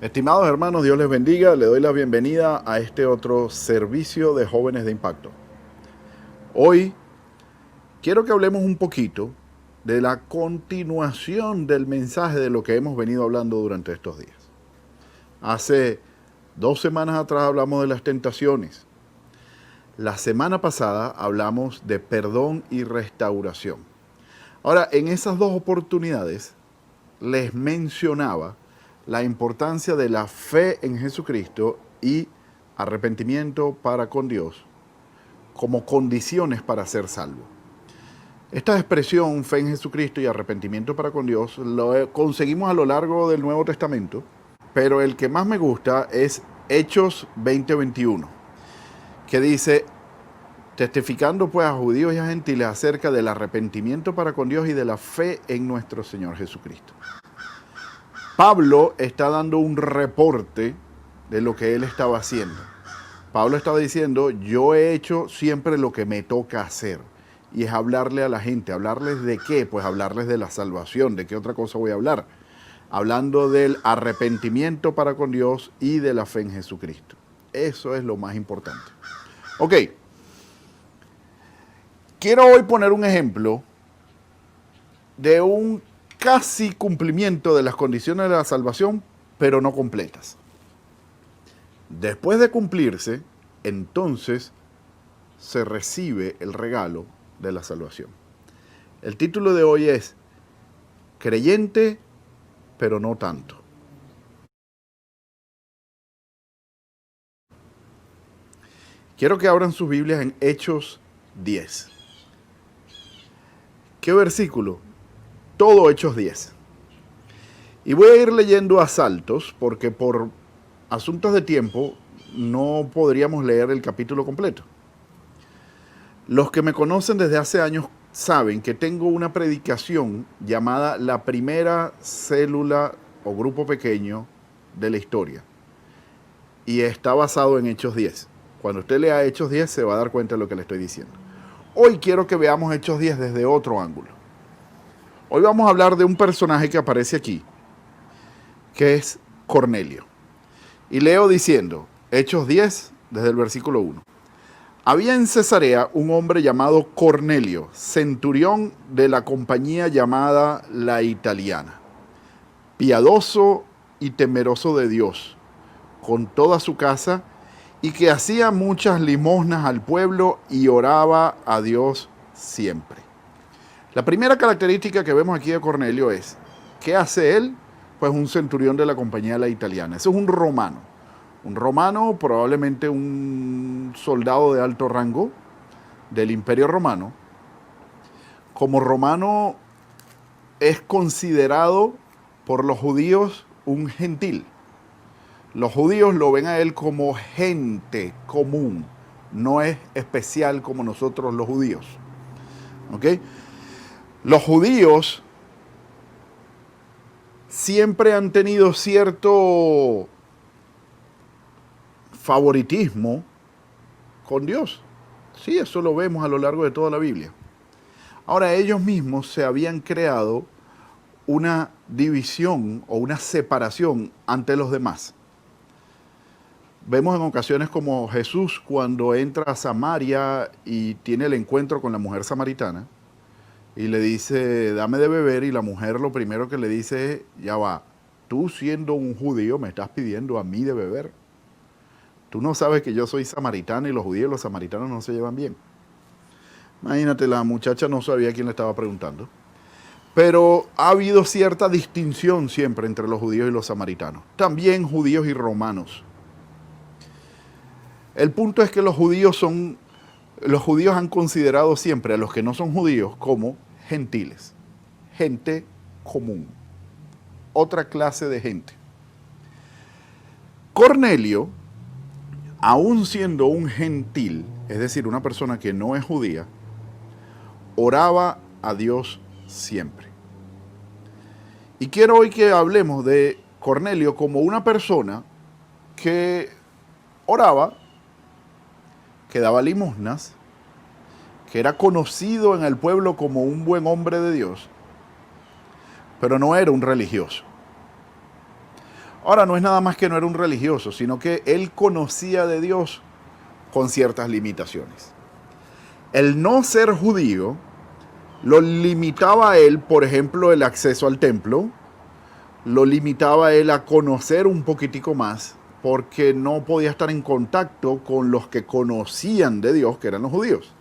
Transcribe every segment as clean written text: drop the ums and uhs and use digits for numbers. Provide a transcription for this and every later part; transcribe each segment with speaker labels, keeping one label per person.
Speaker 1: Estimados hermanos, Dios les bendiga. Le doy la bienvenida a este otro servicio de jóvenes de impacto. Hoy quiero que hablemos un poquito de la continuación del mensaje de lo que hemos venido hablando durante estos días. Hace 2 semanas atrás hablamos de las tentaciones. La semana pasada hablamos de perdón y restauración. Ahora, en esas 2 oportunidades les mencionaba la importancia de la fe en Jesucristo y arrepentimiento para con Dios como condiciones para ser salvo. Esta expresión, fe en Jesucristo y arrepentimiento para con Dios, lo conseguimos a lo largo del Nuevo Testamento, pero el que más me gusta es Hechos 20:21, que dice: testificando pues a judíos y a gentiles acerca del arrepentimiento para con Dios y de la fe en nuestro Señor Jesucristo. Pablo está dando un reporte de lo que él estaba haciendo. Pablo estaba diciendo: yo he hecho siempre lo que me toca hacer, y es hablarle a la gente. ¿Hablarles de qué? Pues hablarles de la salvación. ¿De qué otra cosa voy a hablar? Hablando del arrepentimiento para con Dios y de la fe en Jesucristo. Eso es lo más importante. Ok. Quiero hoy poner un ejemplo de un casi cumplimiento de las condiciones de la salvación, pero no completas. Después de cumplirse, entonces se recibe el regalo de la salvación. El título de hoy es Creyente, pero no tanto. Quiero que abran sus Biblias en Hechos 10. ¿Qué versículo? Todo Hechos 10. Y voy a ir leyendo a saltos porque por asuntos de tiempo no podríamos leer el capítulo completo. Los que me conocen desde hace años saben que tengo una predicación llamada la primera célula o grupo pequeño de la historia. Y está basado en Hechos 10. Cuando usted lea Hechos 10 se va a dar cuenta de lo que le estoy diciendo. Hoy quiero que veamos Hechos 10 desde otro ángulo. Hoy vamos a hablar de un personaje que aparece aquí, que es Cornelio. Y leo diciendo, Hechos 10, desde el versículo 1. Había en Cesarea un hombre llamado Cornelio, centurión de la compañía llamada La Italiana, piadoso y temeroso de Dios, con toda su casa, y que hacía muchas limosnas al pueblo y oraba a Dios siempre. La primera característica que vemos aquí de Cornelio es, ¿qué hace él? Pues un centurión de la compañía La Italiana. Ese es un romano. Un romano, probablemente un soldado de alto rango del Imperio Romano. Como romano es considerado por los judíos un gentil. Los judíos lo ven a él como gente común. No es especial como nosotros los judíos. ¿Ok? Los judíos siempre han tenido cierto favoritismo con Dios. Sí, eso lo vemos a lo largo de toda la Biblia. Ahora, ellos mismos se habían creado una división o una separación ante los demás. Vemos en ocasiones como Jesús, cuando entra a Samaria y tiene el encuentro con la mujer samaritana, y le dice, dame de beber, y la mujer lo primero que le dice es, ya va, tú siendo un judío me estás pidiendo a mí de beber. Tú no sabes que yo soy samaritana y los judíos y los samaritanos no se llevan bien. Imagínate, la muchacha no sabía quién le estaba preguntando. Pero ha habido cierta distinción siempre entre los judíos y los samaritanos. También judíos y romanos. El punto es que los judíos han considerado siempre a los que no son judíos como gentiles, gente común, otra clase de gente. Cornelio, aún siendo un gentil, es decir, una persona que no es judía, oraba a Dios siempre. Y quiero hoy que hablemos de Cornelio como una persona que oraba, que daba limosnas, que era conocido en el pueblo como un buen hombre de Dios, pero no era un religioso. Ahora, no es nada más que no era un religioso, sino que él conocía de Dios con ciertas limitaciones. El no ser judío lo limitaba a él, por ejemplo, el acceso al templo, lo limitaba a él a conocer un poquitico más, porque no podía estar en contacto con los que conocían de Dios, que eran los judíos.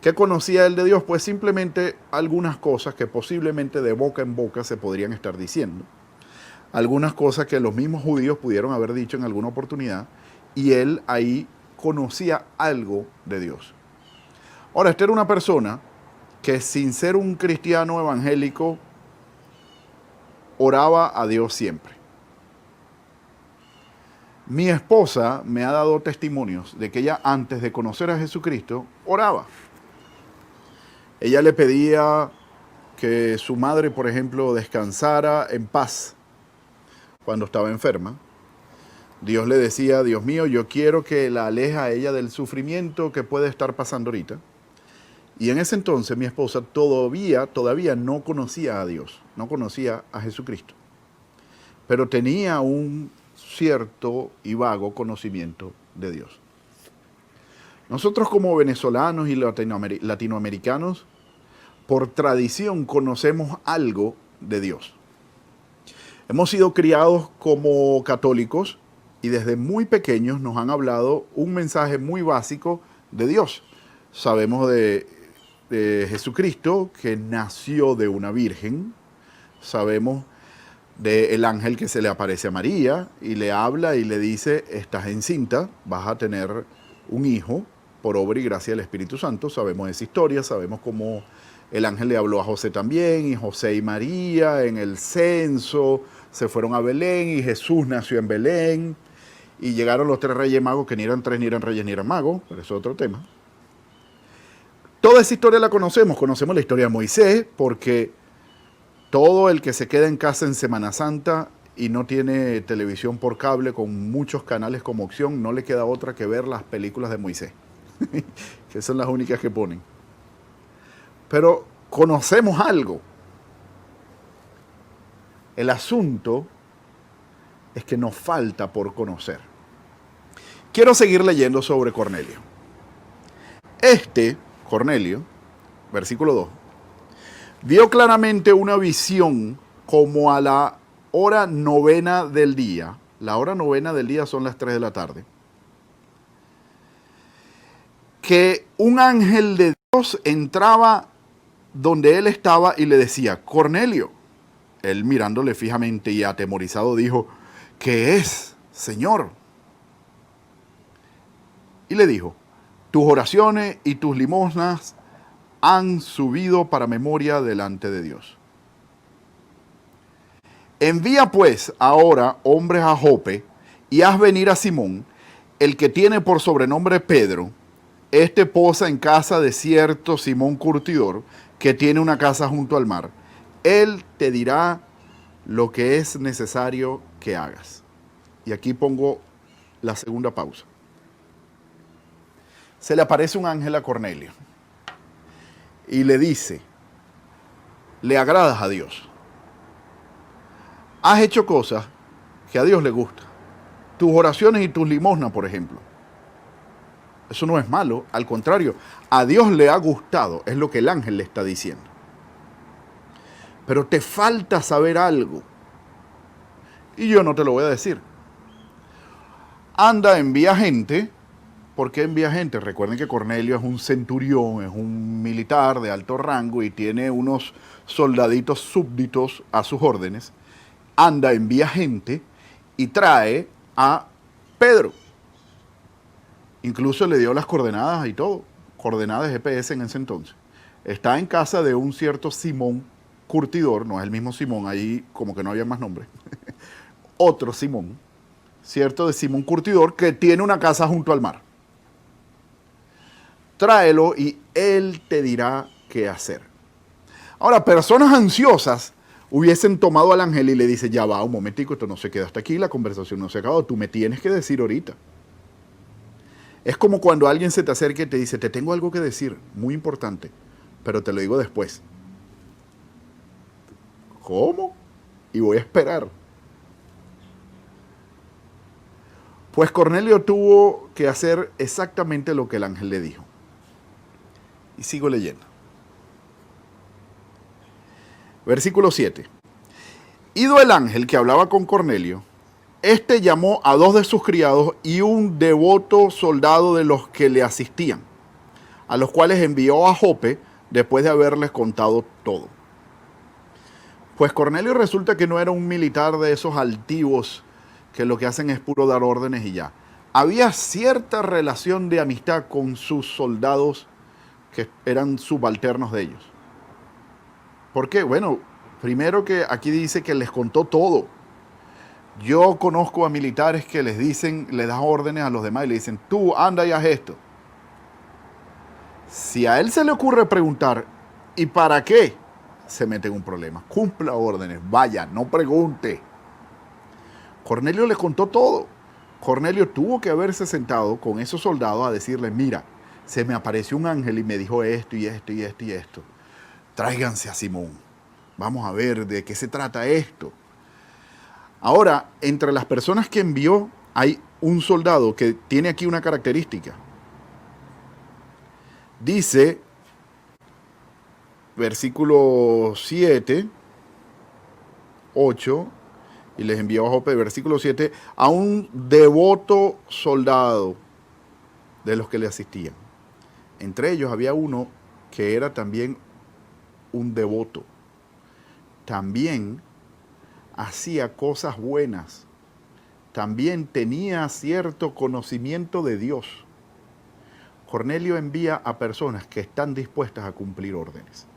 Speaker 1: ¿Qué conocía él de Dios? Pues simplemente algunas cosas que posiblemente de boca en boca se podrían estar diciendo. Algunas cosas que los mismos judíos pudieron haber dicho en alguna oportunidad, y él ahí conocía algo de Dios. Ahora, esta era una persona que sin ser un cristiano evangélico, oraba a Dios siempre. Mi esposa me ha dado testimonios de que ella, antes de conocer a Jesucristo, oraba. Ella le pedía que su madre, por ejemplo, descansara en paz cuando estaba enferma. Dios le decía: Dios mío, yo quiero que la aleje a ella del sufrimiento que puede estar pasando ahorita. Y en ese entonces mi esposa todavía no conocía a Dios, no conocía a Jesucristo, pero tenía un cierto y vago conocimiento de Dios. Nosotros como venezolanos y latinoamericanos, por tradición conocemos algo de Dios. Hemos sido criados como católicos y desde muy pequeños nos han hablado un mensaje muy básico de Dios. Sabemos de Jesucristo, que nació de una virgen. Sabemos del ángel que se le aparece a María y le habla y le dice: estás encinta, vas a tener un hijo por obra y gracia del Espíritu Santo. Sabemos esa historia, sabemos cómo el ángel le habló a José también, y José y María en el censo se fueron a Belén, y Jesús nació en Belén, y llegaron los 3 reyes magos, que ni eran 3, ni eran reyes, ni eran magos, pero eso es otro tema. Toda esa historia la conocemos la historia de Moisés, porque todo el que se queda en casa en Semana Santa y no tiene televisión por cable con muchos canales como opción, no le queda otra que ver las películas de Moisés, que son las únicas que ponen. Pero conocemos algo. El asunto es que nos falta por conocer. Quiero seguir leyendo sobre Cornelio. Cornelio, versículo 2, vio claramente una visión como a la hora 9 del día. La hora 9 del día son las 3 de la tarde. Que un ángel de Dios entraba donde él estaba y le decía: Cornelio. Él, mirándole fijamente y atemorizado, dijo: ¿qué es, Señor? Y le dijo: tus oraciones y tus limosnas han subido para memoria delante de Dios. Envía pues ahora hombres a Jope y haz venir a Simón, el que tiene por sobrenombre Pedro. Este posa en casa de cierto Simón Curtidor, que tiene una casa junto al mar. Él te dirá lo que es necesario que hagas. Y aquí pongo la segunda pausa. Se le aparece un ángel a Cornelio y le dice: le agradas a Dios. Has hecho cosas que a Dios le gusta. Tus oraciones y tus limosnas, por ejemplo. Eso no es malo, al contrario, a Dios le ha gustado, es lo que el ángel le está diciendo. Pero te falta saber algo. Y yo no te lo voy a decir. Anda, envía gente. ¿Por qué envía gente? Recuerden que Cornelio es un centurión, es un militar de alto rango y tiene unos soldaditos súbditos a sus órdenes. Anda, envía gente y trae a Pedro. Incluso le dio las coordenadas y todo, coordenadas de GPS en ese entonces. Está en casa de un cierto Simón Curtidor, no es el mismo Simón, ahí como que no había más nombre. Otro Simón, cierto de Simón Curtidor, que tiene una casa junto al mar. Tráelo y él te dirá qué hacer. Ahora, personas ansiosas hubiesen tomado al ángel y le dice: ya va, un momentico, esto no se queda hasta aquí, la conversación no se ha acabado, tú me tienes que decir ahorita. Es como cuando alguien se te acerca y te dice: te tengo algo que decir, muy importante, pero te lo digo después. ¿Cómo? Y voy a esperar. Pues Cornelio tuvo que hacer exactamente lo que el ángel le dijo. Y sigo leyendo. Versículo 7. Ido el ángel que hablaba con Cornelio, este llamó a 2 de sus criados y un devoto soldado de los que le asistían, a los cuales envió a Jope después de haberles contado todo. Pues Cornelio resulta que no era un militar de esos altivos que lo que hacen es puro dar órdenes y ya. Había cierta relación de amistad con sus soldados que eran subalternos de ellos. ¿Por qué? Bueno, primero que aquí dice que les contó todo. Yo conozco a militares que les dicen, les dan órdenes a los demás y le dicen, tú anda y haz esto. Si a él se le ocurre preguntar, ¿y para qué? Se mete en un problema. Cumpla órdenes, vaya, no pregunte. Cornelio le contó todo. Cornelio tuvo que haberse sentado con esos soldados a decirles, mira, se me apareció un ángel y me dijo esto y esto y esto y esto. Tráiganse a Simón. Vamos a ver de qué se trata esto. Ahora, entre las personas que envió, hay un soldado que tiene aquí una característica. Dice, versículo 7, 8, y les envió a Jope, versículo 7, a un devoto soldado de los que le asistían. Entre ellos había uno que era también un devoto. También hacía cosas buenas. También tenía cierto conocimiento de Dios. Cornelio envía a personas que están dispuestas a cumplir órdenes.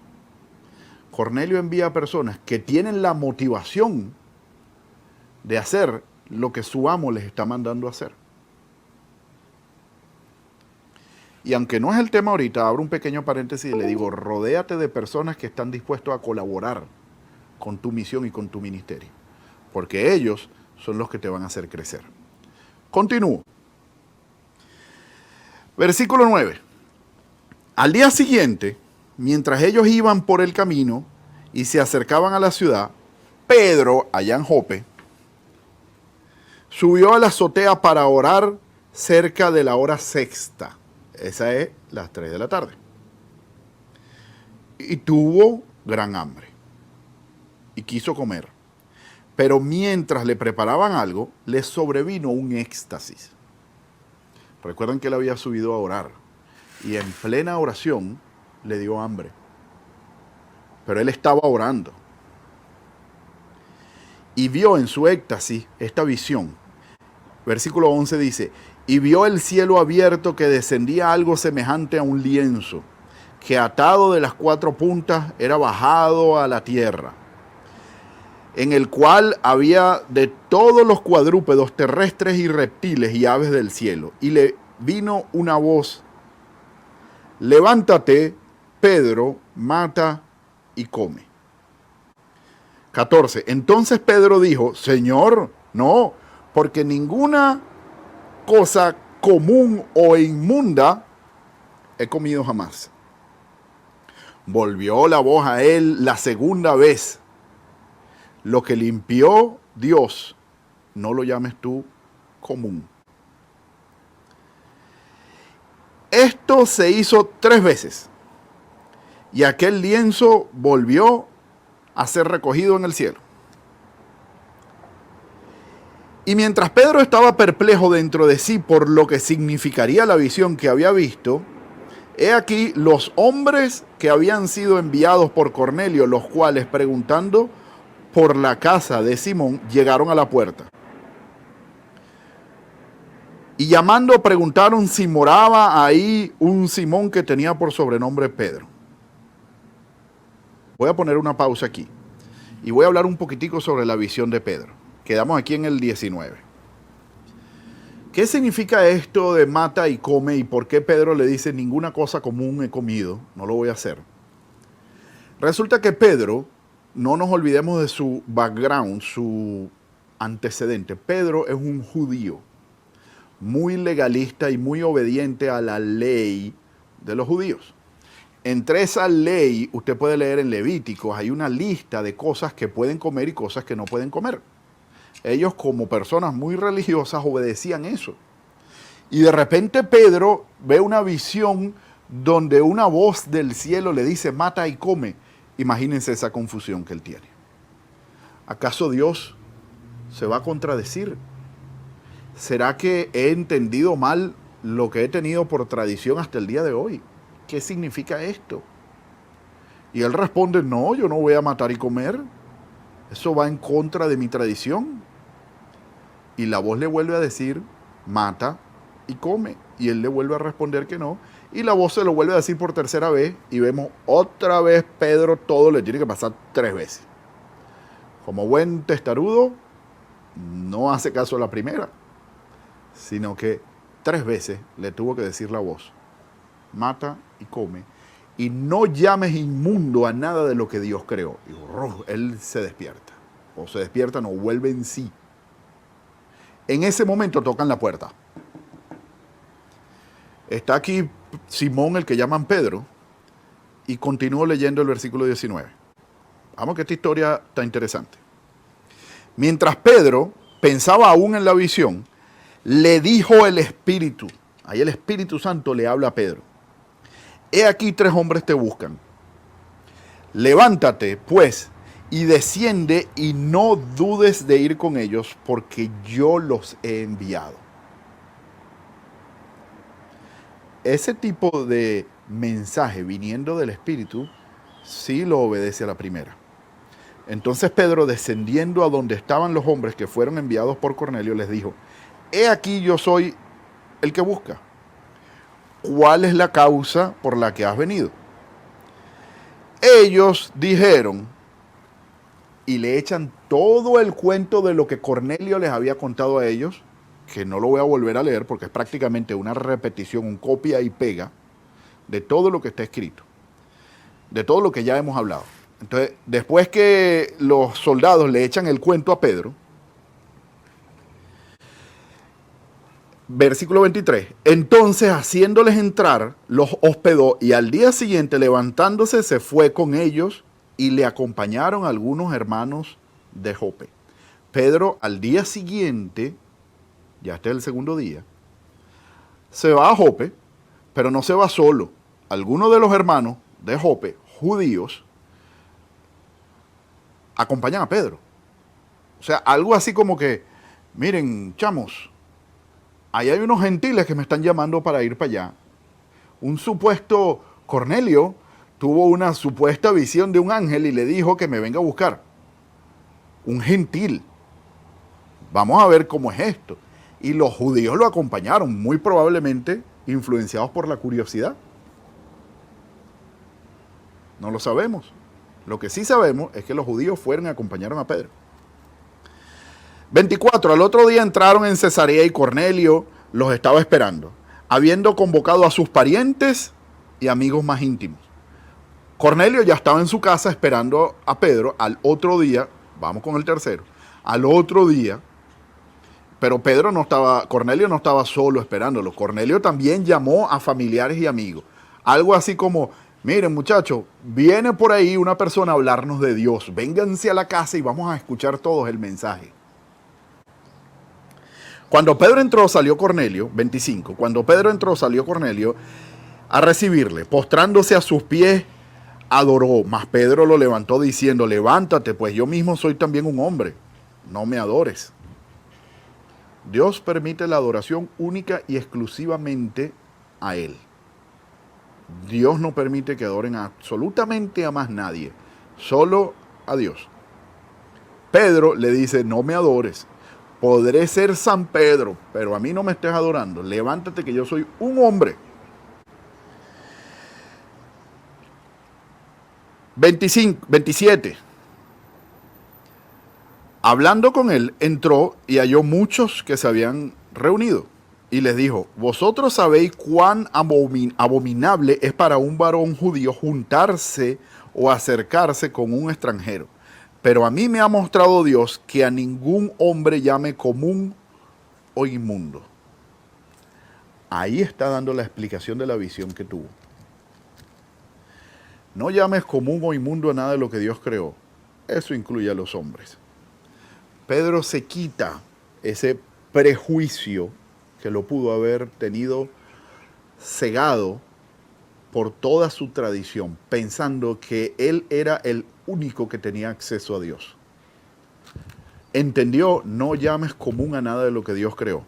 Speaker 1: Cornelio envía a personas que tienen la motivación de hacer lo que su amo les está mandando a hacer. Y aunque no es el tema ahorita, abro un pequeño paréntesis y le digo, rodéate de personas que están dispuestos a colaborar con tu misión y con tu ministerio, porque ellos son los que te van a hacer crecer. Continúo. Versículo 9. Al día siguiente, mientras ellos iban por el camino y se acercaban a la ciudad, Pedro, allá en Jope, subió a la azotea para orar cerca de la hora sexta. Esa es las 3 de la tarde. Y tuvo gran hambre. Y quiso comer. Pero mientras le preparaban algo, le sobrevino un éxtasis. Recuerdan que él había subido a orar. Y en plena oración le dio hambre. Pero él estaba orando. Y vio en su éxtasis esta visión. Versículo 11 dice, y vio el cielo abierto que descendía algo semejante a un lienzo, que atado de las 4 puntas era bajado a la tierra, en el cual había de todos los cuadrúpedos terrestres y reptiles y aves del cielo. Y le vino una voz, levántate, Pedro, mata y come. 14. Entonces Pedro dijo, Señor, no, porque ninguna cosa común o inmunda he comido jamás. Volvió la voz a él la segunda vez. Lo que limpió Dios, no lo llames tú común. Esto se hizo 3 veces. Y aquel lienzo volvió a ser recogido en el cielo. Y mientras Pedro estaba perplejo dentro de sí por lo que significaría la visión que había visto, he aquí los hombres que habían sido enviados por Cornelio, los cuales preguntando por la casa de Simón, llegaron a la puerta. Y llamando preguntaron si moraba ahí un Simón que tenía por sobrenombre Pedro. Voy a poner una pausa aquí y voy a hablar un poquitico sobre la visión de Pedro. Quedamos aquí en el 19. ¿Qué significa esto de mata y come y por qué Pedro le dice ninguna cosa común he comido, no lo voy a hacer? Resulta que Pedro, no nos olvidemos de su background, su antecedente. Pedro es un judío muy legalista y muy obediente a la ley de los judíos. Entre esa ley, usted puede leer en Levíticos, hay una lista de cosas que pueden comer y cosas que no pueden comer. Ellos, como personas muy religiosas, obedecían eso. Y de repente Pedro ve una visión donde una voz del cielo le dice, mata y come. Imagínense esa confusión que él tiene. ¿Acaso Dios se va a contradecir? ¿Será que he entendido mal lo que he tenido por tradición hasta el día de hoy? ¿Qué significa esto? Y él responde, no, yo no voy a matar y comer. Eso va en contra de mi tradición. Y la voz le vuelve a decir, mata y come. Y él le vuelve a responder que no. Y la voz se lo vuelve a decir por tercera vez. Y vemos otra vez Pedro, todo le tiene que pasar 3 veces. Como buen testarudo, no hace caso a la primera, sino que 3 veces le tuvo que decir la voz, mata y come, y no llames inmundo a nada de lo que Dios creó. Y él se despierta, o se despierta, no, vuelve en sí. En ese momento tocan la puerta. Está aquí Simón, el que llaman Pedro, y continúo leyendo el versículo 19. Vamos, que esta historia está interesante. Mientras Pedro pensaba aún en la visión, le dijo el Espíritu, ahí el Espíritu Santo le habla a Pedro, he aquí 3 hombres te buscan. Levántate, pues, y desciende y no dudes de ir con ellos, porque yo los he enviado. Ese tipo de mensaje viniendo del Espíritu sí lo obedece a la primera. Entonces Pedro, descendiendo a donde estaban los hombres que fueron enviados por Cornelio, les dijo, he aquí yo soy el que busca. ¿Cuál es la causa por la que has venido? Ellos dijeron, y le echan todo el cuento de lo que Cornelio les había contado a ellos, que no lo voy a volver a leer porque es prácticamente una repetición, un copia y pega de todo lo que está escrito, de todo lo que ya hemos hablado. Entonces, después que los soldados le echan el cuento a Pedro, versículo 23, entonces haciéndoles entrar, los hospedó y al día siguiente levantándose se fue con ellos y le acompañaron algunos hermanos de Jope. Pedro al día siguiente, ya este es el segundo día, se va a Jope, pero no se va solo. Algunos de los hermanos de Jope, judíos, acompañan a Pedro. O sea, algo así como que, miren, chamos, ahí hay unos gentiles que me están llamando para ir para allá. Un supuesto Cornelio tuvo una supuesta visión de un ángel y le dijo que me venga a buscar. Un gentil. Vamos a ver cómo es esto. Y los judíos lo acompañaron, muy probablemente influenciados por la curiosidad. No lo sabemos. Lo que sí sabemos es que los judíos fueron y acompañaron a Pedro. 24. Al otro día entraron en Cesarea y Cornelio los estaba esperando, habiendo convocado a sus parientes y amigos más íntimos. Cornelio ya estaba en su casa esperando a Pedro. Al otro día, vamos con el tercero, al otro día, pero Cornelio no estaba solo esperándolo. Cornelio también llamó a familiares y amigos. Algo así como, miren muchachos, viene por ahí una persona a hablarnos de Dios. Vénganse a la casa y vamos a escuchar todos el mensaje. Cuando Pedro entró, salió Cornelio, 25. Cuando Pedro entró, salió Cornelio a recibirle. Postrándose a sus pies, adoró. Mas Pedro lo levantó diciendo, levántate, pues yo mismo soy también un hombre. No me adores. Dios permite la adoración única y exclusivamente a Él. Dios no permite que adoren absolutamente a más nadie, solo a Dios. Pedro le dice, no me adores. Podré ser San Pedro, pero a mí no me estés adorando. Levántate que yo soy un hombre. 27. Hablando con él, entró y halló muchos que se habían reunido. Y les dijo, vosotros sabéis cuán abominable es para un varón judío juntarse o acercarse con un extranjero. Pero a mí me ha mostrado Dios que a ningún hombre llame común o inmundo. Ahí está dando la explicación de la visión que tuvo. No llames común o inmundo a nada de lo que Dios creó. Eso incluye a los hombres. Pedro se quita ese prejuicio que lo pudo haber tenido cegado por toda su tradición, pensando que él era el único que tenía acceso a Dios. Entendió, no llames común a nada de lo que Dios creó.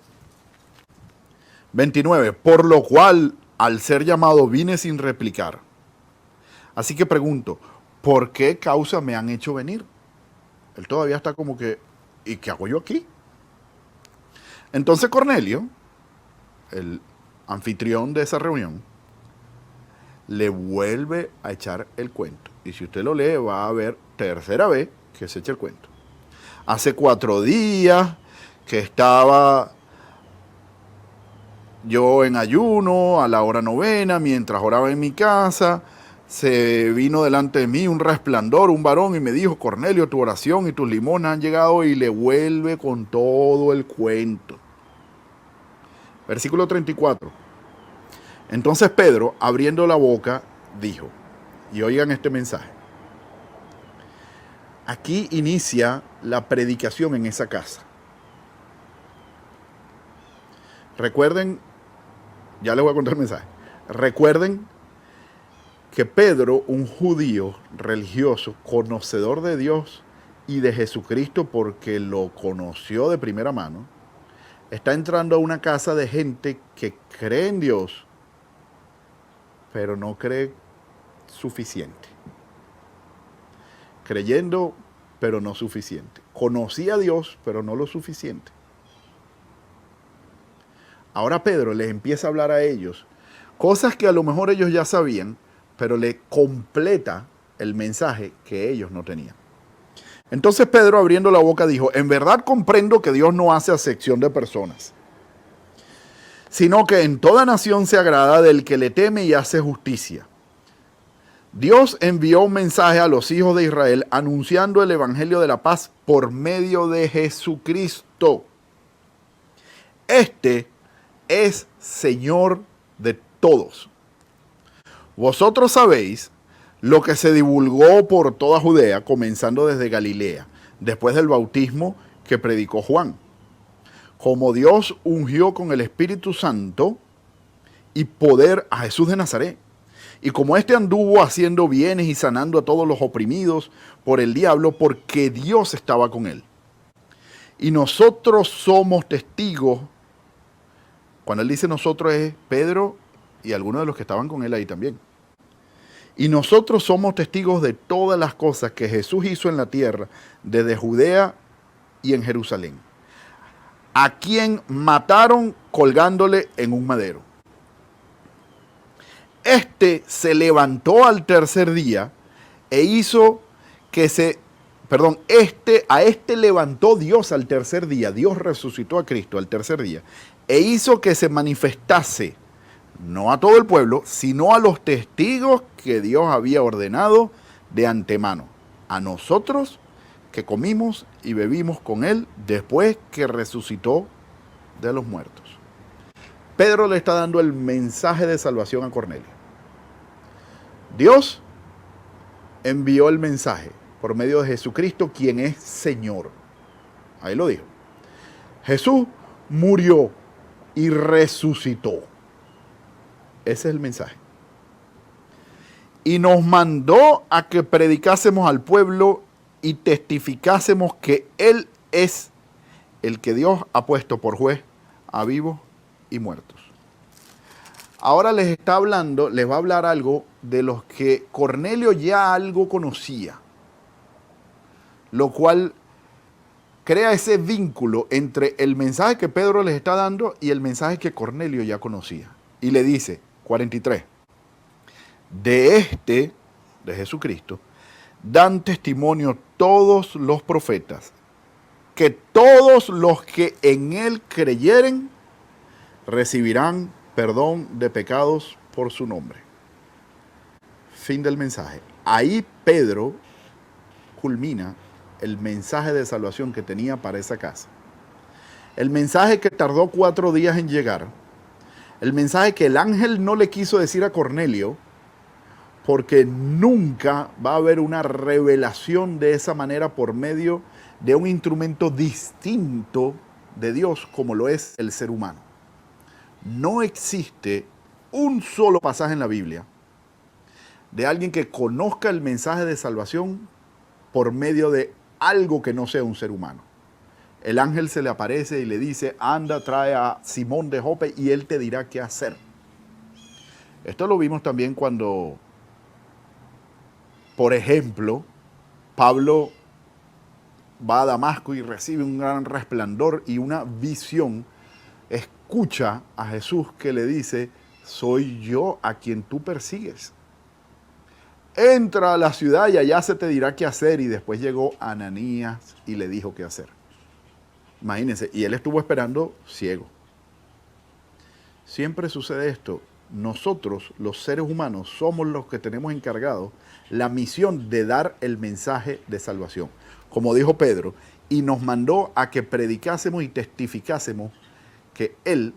Speaker 1: 29. Por lo cual, al ser llamado, vine sin replicar. Así que pregunto, ¿por qué causa me han hecho venir? Él todavía está como que, ¿y qué hago yo aquí? Entonces Cornelio, el anfitrión de esa reunión, le vuelve a echar el cuento. Y si usted lo lee, va a ver tercera vez que se echa el cuento. Hace 4 días que estaba yo en ayuno a la hora novena, mientras oraba en mi casa, se vino delante de mí un resplandor, un varón, y me dijo, Cornelio, tu oración y tus limonas han llegado, y le vuelve con todo el cuento. Versículo 34. Entonces Pedro, abriendo la boca, dijo, y oigan este mensaje. Aquí inicia la predicación en esa casa. Recuerden, ya les voy a contar el mensaje. Recuerden que Pedro, un judío religioso, conocedor de Dios y de Jesucristo porque lo conoció de primera mano, está entrando a una casa de gente que cree en Dios, pero no cree suficiente. Creyendo, pero no suficiente. Conocía a Dios, pero no lo suficiente. Ahora Pedro les empieza a hablar a ellos cosas que a lo mejor ellos ya sabían, pero le completa el mensaje que ellos no tenían. Entonces Pedro, abriendo la boca, dijo, en verdad comprendo que Dios no hace acepción de personas, sino que en toda nación se agrada del que le teme y hace justicia. Dios envió un mensaje a los hijos de Israel anunciando el evangelio de la paz por medio de Jesucristo. Este es Señor de todos. Vosotros sabéis lo que se divulgó por toda Judea, comenzando desde Galilea, después del bautismo que predicó Juan. Como Dios ungió con el Espíritu Santo y poder a Jesús de Nazaret. Y como éste anduvo haciendo bienes y sanando a todos los oprimidos por el diablo, porque Dios estaba con él. Y nosotros somos testigos. Cuando él dice nosotros es Pedro y algunos de los que estaban con él ahí también. Y nosotros somos testigos de todas las cosas que Jesús hizo en la tierra, desde Judea y en Jerusalén, a quien mataron colgándole en un madero. Este se levantó al tercer día e hizo que a este levantó Dios al tercer día. Dios resucitó a Cristo al tercer día e hizo que se manifestase, no a todo el pueblo, sino a los testigos que Dios había ordenado de antemano, a nosotros que comimos y bebimos con él después que resucitó de los muertos. Pedro le está dando el mensaje de salvación a Cornelio. Dios envió el mensaje por medio de Jesucristo, quien es Señor. Ahí lo dijo. Jesús murió y resucitó. Ese es el mensaje. Y nos mandó a que predicásemos al pueblo y testificásemos que Él es el que Dios ha puesto por juez a vivos y muertos. Ahora les va a hablar algo de los que Cornelio ya algo conocía, lo cual crea ese vínculo entre el mensaje que Pedro les está dando y el mensaje que Cornelio ya conocía. Y le dice, 43, de Jesucristo, dan testimonio todos los profetas, que todos los que en él creyeren recibirán perdón de pecados por su nombre. Fin del mensaje. Ahí Pedro culmina el mensaje de salvación que tenía para esa casa. El mensaje que tardó 4 días en llegar. El mensaje que el ángel no le quiso decir a Cornelio, porque nunca va a haber una revelación de esa manera por medio de un instrumento distinto de Dios como lo es el ser humano. No existe un solo pasaje en la Biblia de alguien que conozca el mensaje de salvación por medio de algo que no sea un ser humano. El ángel se le aparece y le dice, anda, trae a Simón de Jope y él te dirá qué hacer. Esto lo vimos también cuando, por ejemplo, Pablo va a Damasco y recibe un gran resplandor y una visión. Escucha a Jesús que le dice, soy yo a quien tú persigues. Entra a la ciudad y allá se te dirá qué hacer. Y después llegó Ananías y le dijo qué hacer. Imagínense, y él estuvo esperando ciego. Siempre sucede esto. Nosotros, los seres humanos, somos los que tenemos encargado la misión de dar el mensaje de salvación. Como dijo Pedro, y nos mandó a que predicásemos y testificásemos que Él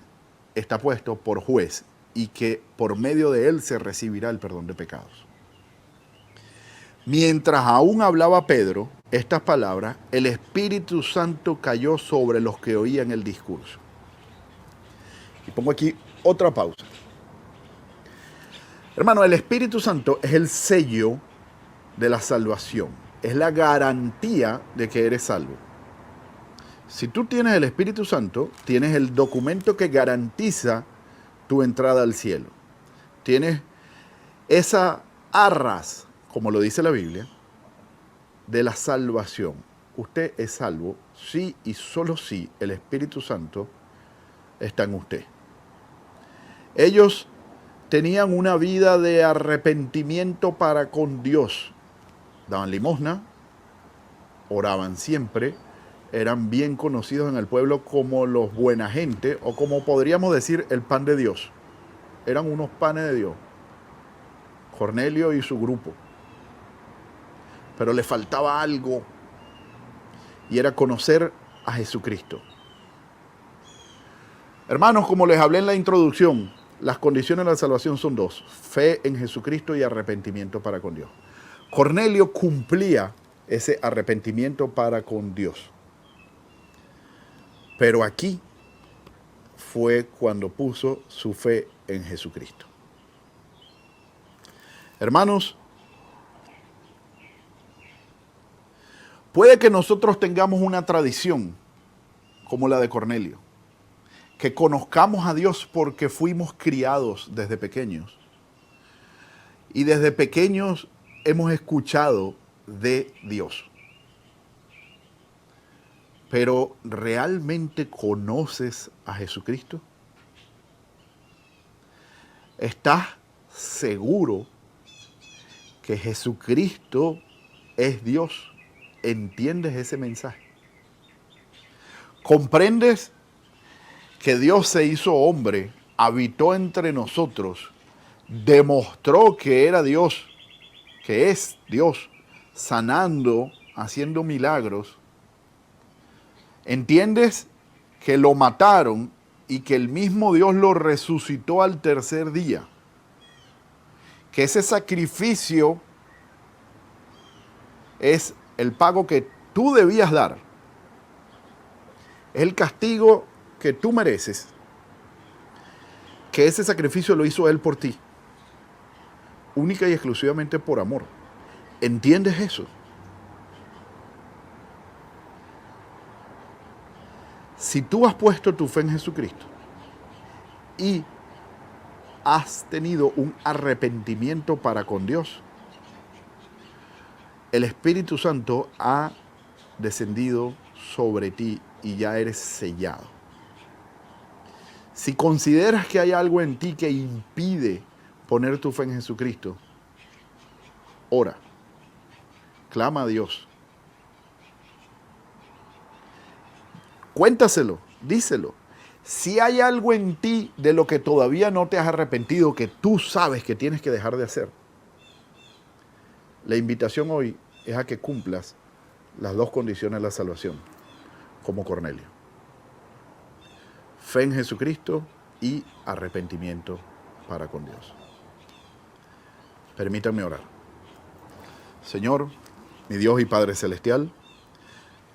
Speaker 1: está puesto por juez y que por medio de Él se recibirá el perdón de pecados. Mientras aún hablaba Pedro estas palabras, el Espíritu Santo cayó sobre los que oían el discurso. Y pongo aquí otra pausa. Hermano, el Espíritu Santo es el sello de la salvación. Es la garantía de que eres salvo. Si tú tienes el Espíritu Santo, tienes el documento que garantiza tu entrada al cielo. Tienes esa arras, como lo dice la Biblia, de la salvación. Usted es salvo si y solo si el Espíritu Santo está en usted. Ellos tenían una vida de arrepentimiento para con Dios. Daban limosna, oraban siempre, eran bien conocidos en el pueblo como los buena gente, o como podríamos decir el pan de Dios. Eran unos panes de Dios. Cornelio y su grupo. Pero le faltaba algo, y era conocer a Jesucristo. Hermanos, como les hablé en la introducción, las condiciones de la salvación son dos: fe en Jesucristo y arrepentimiento para con Dios. Cornelio cumplía ese arrepentimiento para con Dios. Pero aquí fue cuando puso su fe en Jesucristo. Hermanos, puede que nosotros tengamos una tradición como la de Cornelio, que conozcamos a Dios porque fuimos criados desde pequeños. Y desde pequeños hemos escuchado de Dios. Pero ¿realmente conoces a Jesucristo? ¿Estás seguro que Jesucristo es Dios? ¿Entiendes ese mensaje? ¿Comprendes que Dios se hizo hombre, habitó entre nosotros, demostró que era Dios, que es Dios, sanando, haciendo milagros? ¿Entiendes que lo mataron y que el mismo Dios lo resucitó al tercer día? Que ese sacrificio es el pago que tú debías dar. Es el castigo que tú mereces. Que ese sacrificio lo hizo Él por ti. Única y exclusivamente por amor. ¿Entiendes eso? Si tú has puesto tu fe en Jesucristo y has tenido un arrepentimiento para con Dios, el Espíritu Santo ha descendido sobre ti y ya eres sellado. Si consideras que hay algo en ti que impide poner tu fe en Jesucristo, ora, clama a Dios. Cuéntaselo, díselo. Si hay algo en ti de lo que todavía no te has arrepentido, que tú sabes que tienes que dejar de hacer, la invitación hoy es a que cumplas las dos condiciones de la salvación, como Cornelio. Fe en Jesucristo y arrepentimiento para con Dios. Permítanme orar. Señor, mi Dios y Padre Celestial,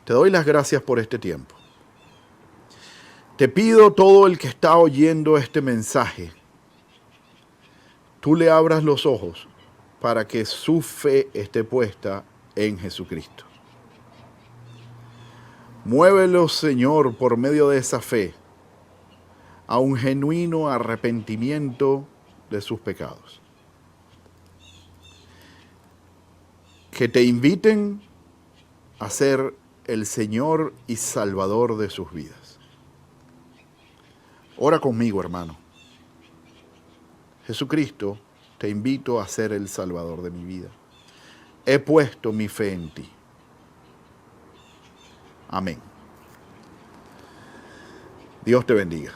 Speaker 1: te doy las gracias por este tiempo. Te pido todo el que está oyendo este mensaje, tú le abras los ojos para que su fe esté puesta en Jesucristo. Muévelo, Señor, por medio de esa fe, a un genuino arrepentimiento de sus pecados. Que te inviten a ser el Señor y Salvador de sus vidas. Ora conmigo, hermano. Jesucristo, te invito a ser el Salvador de mi vida. He puesto mi fe en ti. Amén. Dios te bendiga.